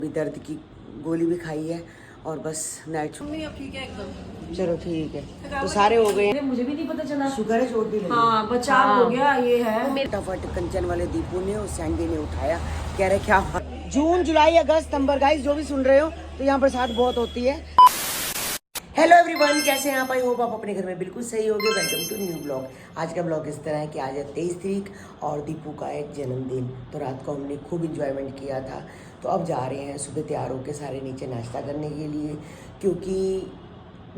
भी दर्द की गोली भी खाई है और बस नाइट ठीक है एकदम। चलो ठीक है, तो सारे हो गए। मुझे भी नहीं पता चला। शुगर है, चोट भी लगी। हाँ, बचाव हो गया। ये है फटाफट कंचन वाले दीपू ने और सैंडी ने उठाया, कह रहे क्या जून जुलाई अगस्त सितंबर, गाइस जो भी सुन रहे हो तो यहाँ बरसात बहुत होती है। हेलो एवरीवन, कैसे हैं आप? आई होप आप अपने घर में बिल्कुल सही होगे। Welcome to new blog. आज का ब्लॉग इस तरह है कि आज है 23 तारीख और दीपू का एक जन्मदिन। तो रात को हमने खूब इंजॉयमेंट किया था। तो अब जा रहे हैं सुबह तैयार होकर सारे नीचे नाश्ता करने के लिए, क्योंकि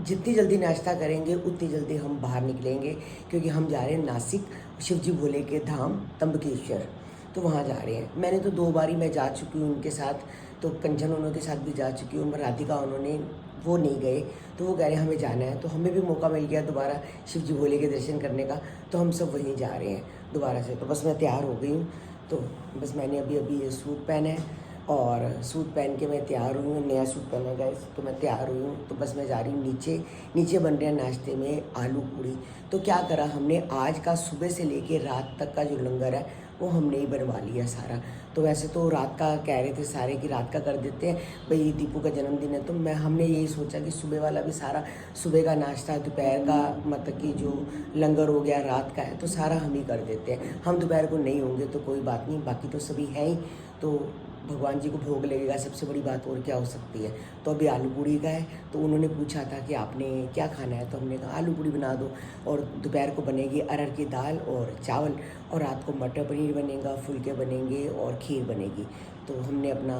जितनी जल्दी नाश्ता करेंगे उतनी जल्दी हम बाहर निकलेंगे, क्योंकि हम जा रहे हैं नासिक शिवजी भोले के धाम त्र्यंबकेश्वर। तो वहाँ जा रहे हैं। मैंने तो 2 बारी मैं जा चुकी हूँ उनके साथ, तो कंचन उन्होंने के साथ भी जा चुकी हूँ, राधिका उन्होंने वो नहीं गए, तो वो कह रहे हमें जाना है। तो हमें भी मौका मिल गया दोबारा शिवजी भोले के दर्शन करने का, तो हम सब वहीं जा रहे हैं दोबारा से। तो बस मैं तैयार हो गई हूँ। तो बस मैंने अभी ये सूट पहना है और सूट पहन के मैं तैयार हुई हूँ। नया सूट पहना है गाइस, तो मैं तैयार हुई हूँ। तो बस मैं जा रही हूँ नीचे। नीचे बन रहे हैं नाश्ते में आलू पूड़ी। तो क्या करा हमने, आज का सुबह से लेके रात तक का जो लंगर है वो हमने ही बनवा लिया सारा। तो वैसे तो रात का कह रहे थे सारे कि रात का कर देते हैं, भाई दीपू का जन्मदिन है। तो हमने यही सोचा कि सुबह वाला भी सारा, सुबह का नाश्ता, दोपहर का मतलब कि जो लंगर हो गया, रात का है, तो सारा हम ही कर देते हैं। हम दोपहर को नहीं होंगे तो कोई बात नहीं, बाकी तो सभी हैं ही। तो भगवान जी को भोग लगेगा, सबसे बड़ी बात और क्या हो सकती है। तो अभी आलू पूड़ी का है। तो उन्होंने पूछा था कि आपने क्या खाना है, तो हमने कहा आलू पूड़ी बना दो। और दोपहर को बनेगी अरहर की दाल और चावल, और रात को मटर पनीर बनेगा, फुलके बनेंगे और खीर बनेगी। तो हमने अपना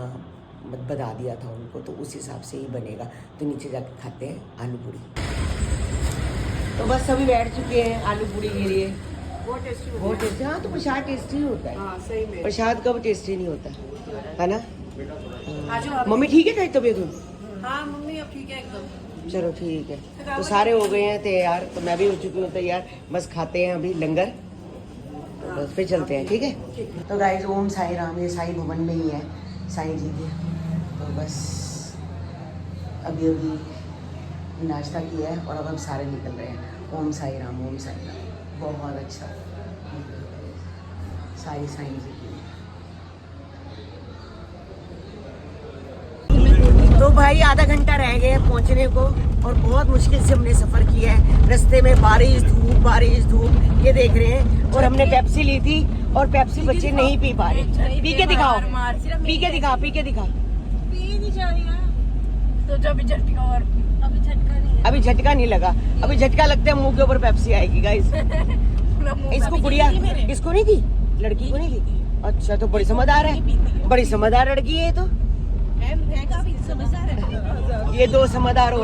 बता दिया था उनको, तो उस हिसाब से ही बनेगा। तो नीचे जाके खाते हैं आलू पूड़ी। तो बस सभी बैठ चुके हैं आलू पूड़ी के लिए। बहुत टेस्टी। हाँ, तो प्रसाद टेस्टी होता है। हाँ, सही में। प्रसाद कब टेस्टी नहीं होता है ना। मम्मी ठीक है, तबीयत? हाँ मम्मी अब ठीक है एकदम। चलो ठीक है, तो सारे हो गए हैं तैयार, तो मैं भी हो चुकी हूँ तैयार। बस खाते हैं अभी लंगर, तो बस फिर चलते हैं, ठीक है। तो गाइस ओम साई राम, ये साई भवन में ही है साईं जी के। तो बस अभी नाश्ता किया है और अब हम सारे निकल रहे हैं। ओम साई राम, ओम साई राम। बहुत अच्छा, सारी साईं जी की। तो भाई आधा घंटा रह गए पहुंचने को, और बहुत मुश्किल से हमने सफ़र किया है। रास्ते में बारिश धूप ये देख रहे हैं। और हमने पेप्सी ली थी, और पेप्सी बच्चे नहीं पी पा रहे। पी के दिखाओ, पी के दिखा। पी नहीं जा रही है। तो जब झटका, और अभी झटका नहीं है। अभी झटका नहीं लगा, अभी झटका लगता है मुंह के ऊपर पेप्सी आएगी गाइस। इसको गुड़िया, इसको नहीं थी, लड़की को नहीं थी। अच्छा, तो बड़ी समझदार है, बड़ी समझदार लड़की है। तो ये 2 समझदार हो।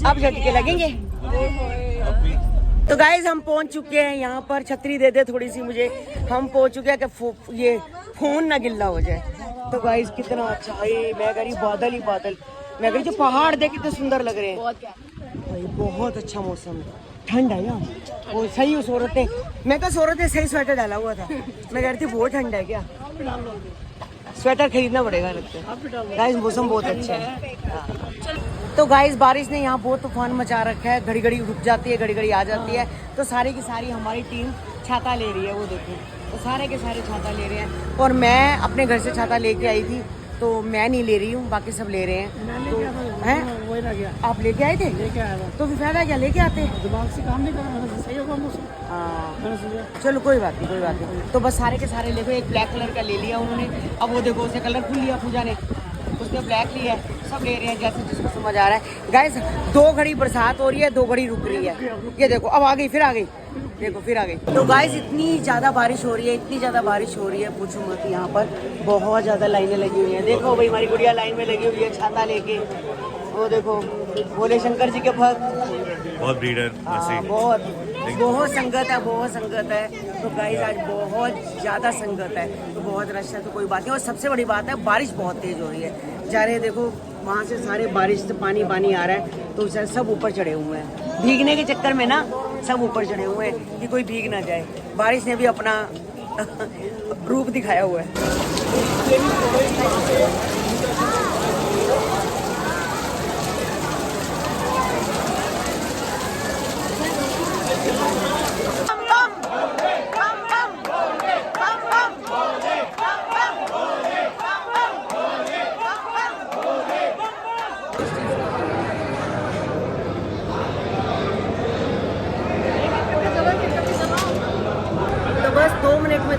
अब झटके लगेंगे। तो गाइज हम पहुंच चुके हैं यहाँ पर। छतरी दे दे थोड़ी सी मुझे। हम पहुंच चुके हैं कि ये फोन ना गिल्ला हो जाए। तो गाइज कितना अच्छा है, मैं कह रही बादल ही बादल। मैं कह रही जो पहाड़ देख कितने सुंदर लग रहे हैं भाई। बहुत अच्छा मौसम है, ठंड है यहाँ। वो सही उस औरत ने, मैं तो औरत ने सही स्वेटर डाला हुआ था। मैं कह रही थी बहुत ठंड है क्या, स्वेटर खरीदना पड़ेगा लगता है। गाइस मौसम बहुत अच्छा है। तो गाइस बारिश ने यहाँ बहुत तूफान मचा रखा है। घड़ी घड़ी रुक जाती है, घड़ी घड़ी आ जाती है। तो सारी की सारी हमारी टीम छाता ले रही है, वो देखो। तो सारे के सारे छाता ले रहे हैं, और मैं अपने घर से छाता लेके आई थी, तो मैं नहीं ले रही हूँ, बाकी सब ले रहे हैं। तो हैं आप लेके आए थे, लेके आया था। तो फिर फायदा क्या, लेके आते दिमाग से काम नहीं कर रहा, सही होगा मौसम। हाँ चलो कोई बात नहीं, कोई बात नहीं। तो बस सारे के सारे ले गए। एक ब्लैक कलर का ले लिया उन्होंने, अब वो देखो उसे कलरफुल लिया पूजा ने, उसने ब्लैक लिया है। सब ले रहे हैं जैसे जिसको समझ आ रहा है। गाइस 2 घड़ी बरसात हो रही है, 2 घड़ी रुक रही है। ये देखो अब आ गई, फिर आ गई, देखो फिर आ गई। तो गाइस इतनी ज़्यादा बारिश हो रही है, इतनी ज़्यादा बारिश हो रही है, पूछो मत। यहाँ पर बहुत ज़्यादा लाइनें लगी हुई हैं। देखो भाई हमारी गुड़िया लाइन में लगी हुई है छाता लेके। वो देखो भोले शंकर जी के भक्त, बहुत भीड़ है। बहुत संगत है, बहुत संगत है। तो गाइस आज बहुत ज़्यादा संगत है, तो बहुत रश है। तो कोई बात नहीं। और सबसे बड़ी बात है बारिश बहुत तेज़ हो रही है। जा रहे देखो वहाँ से सारे बारिश से पानी आ रहा है, तो सब ऊपर चढ़े हुए हैं। भीगने के चक्कर में ना सब ऊपर चढ़े हुए हैं कि कोई भीग ना जाए। बारिश ने भी अपना रूप दिखाया हुआ है।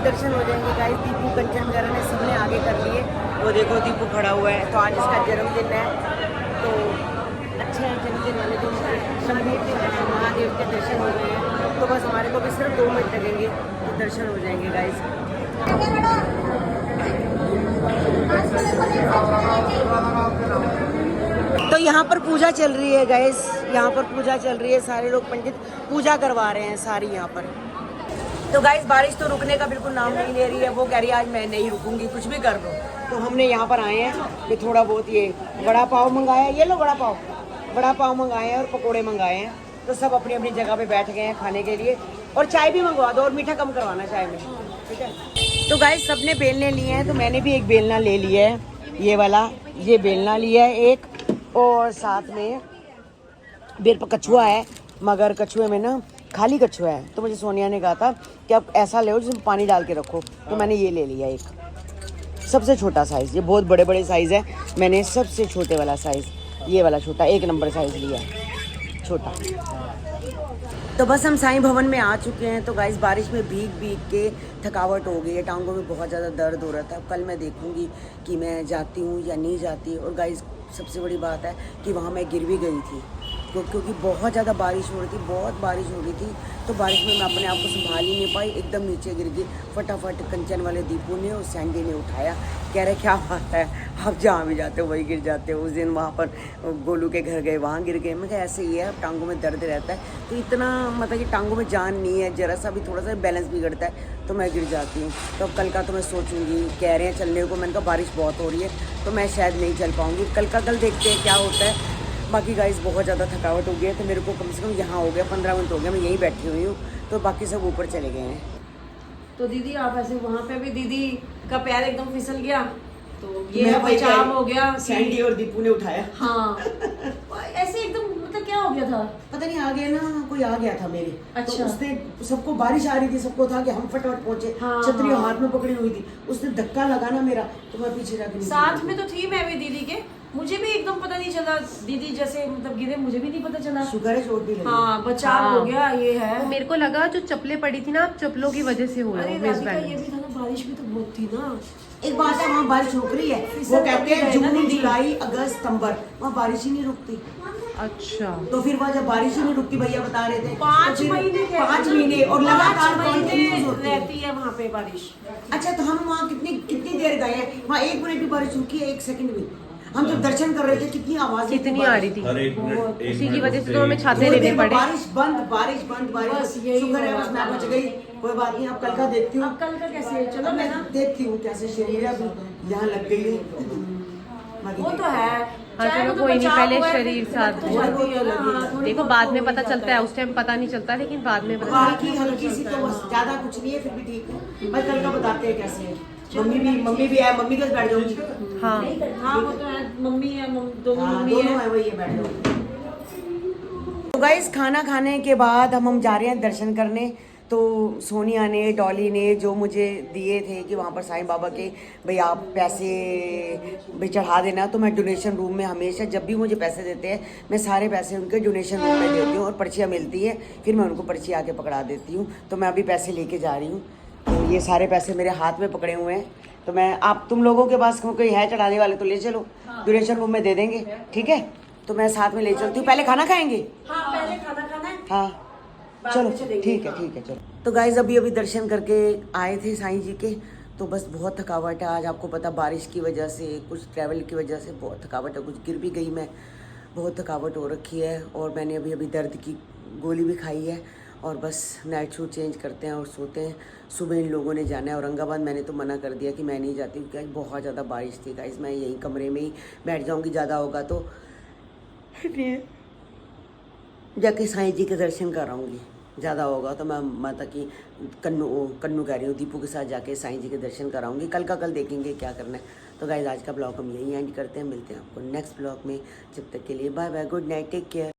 दर्शन हो जाएंगे गाइस। दीपू कंचन वगैरह ने सबने आगे कर लिए। वो देखो दीपू खड़ा हुआ है, तो आज इसका जन्मदिन है, तो अच्छे हैं जन्मदिन वाले दिन। शमवीर जी महादेव के दर्शन हो गए हैं, तो बस हमारे को भी सिर्फ 2 मिनट लगेंगे तो दर्शन हो जाएंगे गाइस। तो यहाँ पर पूजा चल रही है गाइस, यहाँ पर पूजा चल रही है, सारे लोग पंडित पूजा करवा रहे हैं सारी यहाँ पर। तो गाइस बारिश तो रुकने का बिल्कुल नाम नहीं ले रही है। वो कह रही है आज मैं नहीं रुकूंगी, कुछ भी कर दो। तो हमने यहाँ पर आए हैं कि थोड़ा बहुत ये वड़ा पाव मंगाया है, ये लो वड़ा पाव मंगाए हैं और पकोड़े मंगाए हैं। तो सब अपनी अपनी जगह पे बैठ गए हैं खाने के लिए। और चाय भी मंगवा दो और मीठा कम करवाना चाय में, ठीक है। तो गाइस सबने बेलने लिए हैं, तो मैंने भी एक बेलना ले लिया है, ये वाला, ये बेलना लिया है एक। और साथ में मेरे पर कछुआ है, मगर कछुए में ना खाली कछुआ है, तो मुझे सोनिया ने कहा था कि आप ऐसा ले जिसमें पानी डाल के रखो, तो मैंने ये ले लिया एक सबसे छोटा साइज़। ये बहुत बड़े बड़े साइज़ है, मैंने सबसे छोटे वाला साइज़, ये वाला छोटा 1 नंबर साइज़ लिया छोटा। तो बस हम साईं भवन में आ चुके हैं। तो गाइस बारिश में भीग भीग के थकावट हो गई है, टांगों में बहुत ज़्यादा दर्द हो रहा था। कल मैं देखूंगी कि मैं जाती हूँ या नहीं जाती। और गाइस सबसे बड़ी बात है कि वहाँ मैं गिर भी गई थी, क्योंकि बहुत ज़्यादा बारिश हो रही थी, बहुत बारिश हो रही थी। तो बारिश में मैं अपने आप को संभाल ही नहीं पाई, एकदम नीचे गिर गई। फटाफट कंचन वाले दीपू ने और सैंडी ने उठाया, कह रहे क्या बात है, आप जहाँ भी जाते हो वही गिर जाते हो। उस दिन वहाँ पर गोलू के घर गए, वहाँ गिर गए। मैं कहा ऐसे ही है, टांगों में दर्द रहता है, तो इतना मतलब कि टांगों में जान नहीं है, जरा सा भी थोड़ा सा बैलेंस बिगड़ता है तो मैं गिर जाती हूँ। तो अब कल का तो मैं सोचूंगी, कह रहे हैं चलने को, मैंने कहा बारिश बहुत हो रही है तो मैं शायद नहीं चल पाऊँगी। कल देखते हैं क्या होता है। बाकी गाइस बहुत ज़्यादा थकावट हो गई है, तो मेरे को कम से कम यहाँ हो गया 15 मिनट हो गया, मैं यहीं बैठी हुई हूँ। तो बाकी सब ऊपर चले गए हैं। तो दीदी आप ऐसे वहाँ पे भी दीदी का पैर एकदम फिसल गया, तो ये मैं वही बचाव हो गया। सैंडी और दीपू ने उठाया। हाँ ऐसे एकदम मतलब क्या हो गया था, पता नहीं आ गया ना, कोई आ गया था मेरे। अच्छा। तो उसने सबको, बारिश आ रही थी, सबको था कि हम फटाफट पहुंचे। हाँ, छतरी हाँ। हाथ में पकड़ी हुई थी, उसने धक्का लगा ना मेरा, तो मैं पीछे जाके साथ में तो थी मैं भी दीदी के, मुझे भी एकदम पता नहीं चला दीदी जैसे मतलब गिरे, मुझे भी नहीं पता चला। शुगर है, चोट भी लगी। हाँ बचाव हो गया, ये है। तो मेरे को लगा जो चप्पलें पड़ी थी ना, आप चप्पलों की वजह से हो रहा अरे है राधिका ये भी था ना, बारिश भी तो बहुत थी ना। एक बात है, वहाँ बारिश रुक रही है, वो कहते हैं जून जुलाई अगस्त सितंबर, वहाँ बारिश ही नहीं रुकती। अच्छा, तो फिर वहाँ जब बारिश ही नहीं रुकती, भैया बता रहे थे 5 महीने 5 महीने और लगातार कंटिन्यूस होती है। रहती है वहाँ पे बारिश। अच्छा, तो हम वहाँ कितनी देर गए हैं, वहाँ 1 मिनट भी बारिश रुकी है, 1 सेकंड भी। हम जब दर्शन कर रहे थे कितनी आवाज कितनी आ रही थी, हर एक मिनट उसी की वजह से तो हमें छाते लेने पड़े। बारिश बंद बस यही शुक्र है, बस मैं बच गई। कोई बात नहीं, अब कल का देखती हूँ। अब कल का कैसे है, चलो अब मैं मैं ना देखती हूँ कैसे शरीर है, अभी यहाँ लग गई है। वो तो है। हाँ चलो कोई नहीं, पहले शरीर साथ तो दो। जाती है ना, हाँ, थोड़ी देखो बहुत बाद तो में हो ही पता जाता चलता है, उस टाइम पता नहीं चलता, लेकिन बाद में पता बाकी हल्की सी तो बस, ज्यादा कुछ नहीं है, फिर भी ठीक है। मैं कल का बताते हैं कैसे है। मम्मी भी है, मम्मी के साथ बैठ जाऊंगी। हाँ हाँ वो तो है, मम्मी है, दोनों हाँ, मम्मी दोनों है। है, वही है, बैठ जाओ। तो गाइस खाना खाने के बाद हम जा रहे हैं दर्शन करने। तो सोनिया ने, डॉली ने जो मुझे दिए थे कि वहाँ पर साईं बाबा के भाई आप पैसे भाई चढ़ा देना, तो मैं डोनेशन रूम में हमेशा जब भी मुझे पैसे देते हैं मैं सारे पैसे उनके डोनेशन रूम में देती हूँ, और पर्चियाँ मिलती है फिर मैं उनको पर्ची आके पकड़ा देती हूँ। तो मैं अभी पैसे लेके जा रही हूँ, तो ये सारे पैसे मेरे हाथ में पकड़े हुए हैं। तो मैं, आप तुम लोगों के पास कोई है चढ़ाने वाले तो ले चलो, डोनेशन रूम में दे देंगे, ठीक है। तो मैं साथ में ले चलती हूँ। पहले खाना खाएंगे? हाँ पहले खाना खाना है। हाँ बाद चलो में चलेंगे। ठीक है चलो। तो गाइज अभी दर्शन करके आए थे साईं जी के, तो बस बहुत थकावट है आज। आपको पता बारिश की वजह से, कुछ ट्रैवल की वजह से बहुत थकावट है, कुछ गिर भी गई मैं, बहुत थकावट हो रखी है। और मैंने अभी दर्द की गोली भी खाई है, और बस नाइट सूट चेंज करते हैं और सोते हैं। सुबह इन लोगों ने जाना है औरंगाबाद, मैंने तो मना कर दिया कि मैं नहीं जाती क्योंकि आज बहुत ज़्यादा बारिश थी। गाइस मैं यहीं कमरे में ही बैठ जाऊँगी, ज़्यादा होगा तो जाके साईं जी के दर्शन कराऊंगी, ज़्यादा होगा तो मैं माता की कन्नू कह रही हूँ, दीपू के साथ जाके साईं जी के दर्शन कराऊंगी। कल देखेंगे क्या करना है। तो गाइस आज का ब्लॉग हम यहीं एंड करते हैं, मिलते हैं आपको नेक्स्ट ब्लॉग में। जब तक के लिए bye bye, good night, take care.